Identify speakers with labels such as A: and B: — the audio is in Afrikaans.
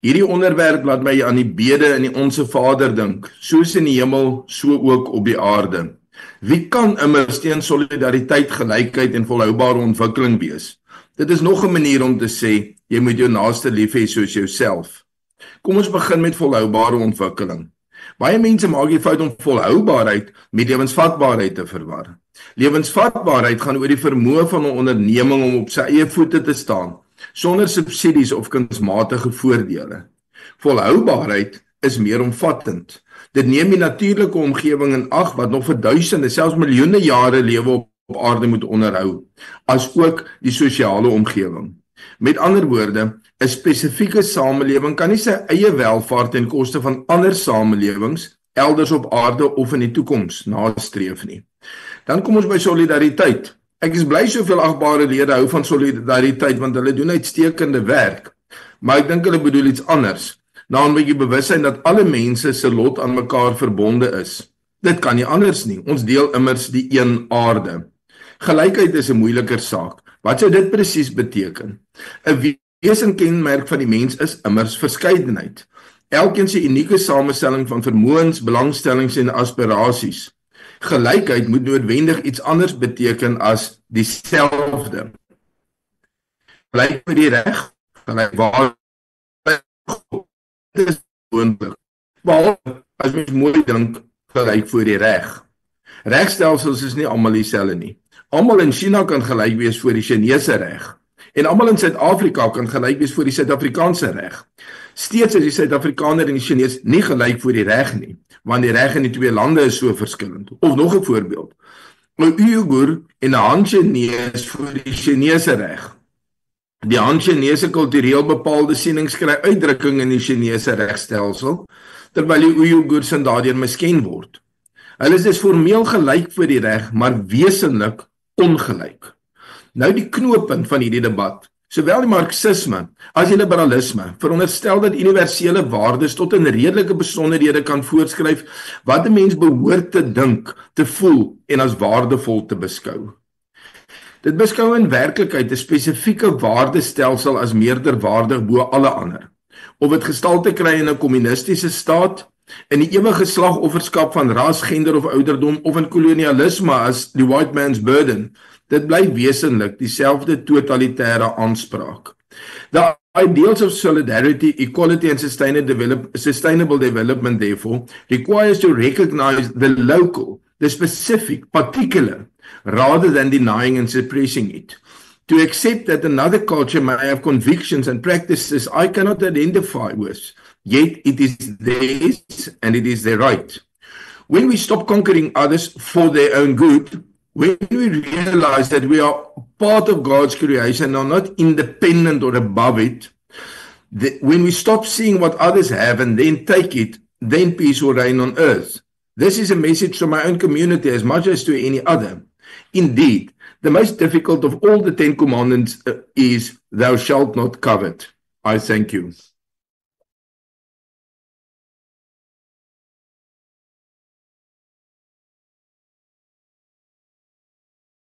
A: Hierdie onderwerp laat my aan die bede in die Onse Vader dink, soos in die hemel, so ook op die aarde. Wie kan immers teen solidariteit, gelykheid en volhoubare ontwikkeling wees? Dit is nog 'n manier om te sê, jy moet jou naaste lief hê soos jouself. Kom ons begin met volhoubare ontwikkeling. Baie mense maak die fout om volhoubaarheid met lewensvatbaarheid te verwar. Lewensvatbaarheid gaan oor die vermoë van 'n onderneming om op sy eie voete te staan, sonder subsidies of kunsmatige voordele. Volhoubaarheid is meer omvattend. Dit neem die natuurlike omgewing in ag wat nog vir duisende, selfs miljoene jare lewe op aarde moet onderhou, as ook die sosiale omgewing. Met ander woorde, 'n spesifieke samelewing kan nie sy eie welvaart ten koste van ander samelewings elders op aarde of in die toekoms nastreef nie. Dan kom ons by solidariteit. Ek is bly soveel agbare lede hou van solidariteit want hulle doen uitstekende werk. Maar ek dink hulle bedoel iets anders, naamlik die bewussyn dat alle mense se lot aan mekaar verbonde is. Dit kan nie anders nie. Ons deel immers die een aarde. Gelykheid is 'n moeiliker saak. Wat sou dit presies beteken? 'n Wesenkenmerk van die mens is immers verskeidenheid. Elkeen se unieke samestelling van vermoëns, belangstellings en aspirasies. Gelykheid moet noodwendig iets anders beteken as dieselfde. Gelyk vir die reg, gelyk waar dit is moontlik. Behalwe as mens mooi dink, gelyk voor die reg. Regstelsels is nie almal dieselfde nie. Almal in China kan gelyk wees voor die Chinese reg. En almal in Suid-Afrika kan gelyk wees voor die Suid-Afrikaanse reg. Steeds is die Suid-Afrikaner en die Chinees nie gelyk voor die reg nie, want die reg in die twee lande is so verskillend. Of nog 'n voorbeeld. 'n Uyghur en 'n Han-Chinees voor die Chinese reg. Die Han-Chinese kultureel bepaalde sienings kry uitdrukking in die Chinese regstelsel, terwyl die Uyghurs daardeur misken word. Hulle is dus formeel gelyk voor die reg, maar wesenlik ongelyk. Nou die knooppunt van hierdie debat, sowel die marxisme as die liberalisme, veronderstel dat universele waardes tot in redelike besonderhede kan voorskryf wat 'n mens behoort te dink, te voel en as waardevol te beskou. Dit beskou in werklikheid 'n spesifieke waardestelsel as meerderwaardig bo alle ander. Of dit gestalte kry in 'n kommunistiese staat, in die ewige slagofferskap van ras, gender of ouderdom, of in kolonialisme as die white man's burden, dit bly wesenlik dieselfde totalitêre aanspraak. The ideals of solidarity, equality and sustainable development therefore requires to recognize the local, the specific, particular, rather than denying and suppressing it. To accept that another culture may have convictions and practices I cannot identify with, yet it is theirs and it is their right. When we stop conquering others for their own good, when we realize that we are part of God's creation and not independent or above it, when we stop seeing what others have and then take it, then peace will reign on earth. This is a message to my own community as much as to any other. Indeed, the most difficult of all the 10 commandments is, thou shalt not covet. I thank you.